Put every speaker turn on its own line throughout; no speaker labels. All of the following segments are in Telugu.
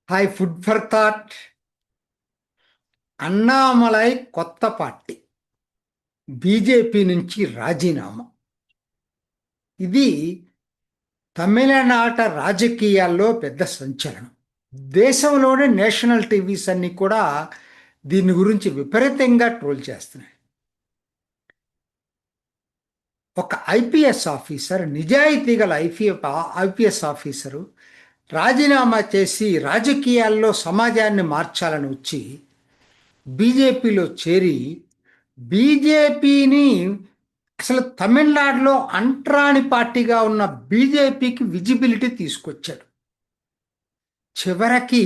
Hi food for thought. Annamalai కొత్త పార్టీ, బీజేపీ నుంచి రాజీనామా. ఇది తమిళనాట రాజకీయాల్లో పెద్ద సంచలనం. దేశంలోని నేషనల్ టీవీస్ అన్ని కూడా దీని గురించి విపరీతంగా ట్రోల్ చేస్తున్నాయి. ఒక ఐపీఎస్ ఆఫీసర్, నిజాయితీ గల ఐపీఎస్ ఆఫీసరు రాజీనామా చేసి రాజకీయాల్లో సమాజాన్ని మార్చాలని వచ్చి బీజేపీలో చేరి బీజేపీని అసలు తమిళనాడులో అంటరాని పార్టీగా ఉన్న బీజేపీకి విజిబిలిటీ తీసుకొచ్చాడు. చివరికి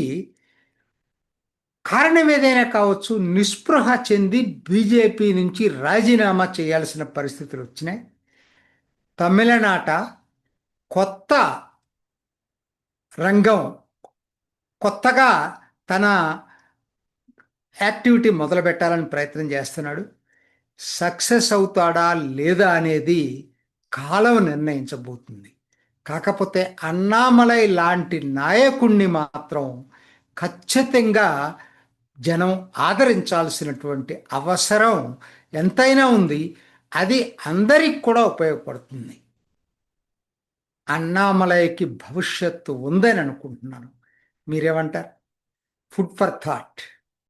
కారణం ఏదైనా కావచ్చు, నిస్పృహ చెంది బీజేపీ నుంచి రాజీనామా చేయాల్సిన పరిస్థితులు వచ్చినాయి. తమిళనాట కొత్త రంగం, కొత్తగా తన యాక్టివిటీ మొదలు పెట్టాలని ప్రయత్నం చేస్తున్నాడు. సక్సెస్ అవుతాడా లేదా అనేది కాలం నిర్ణయించబోతుంది. కాకపోతే అన్నామలై లాంటి నాయకుణ్ణి మాత్రం ఖచ్చితంగా జనం ఆదరించాల్సినటువంటి అవసరం ఎంతైనా ఉంది. అది అందరికి కూడా ఉపయోగపడుతుంది. అన్నామలైకి భవిష్యత్తు ఉందని అనుకుంటున్నాను. మీరేమంటారు? Food for thought.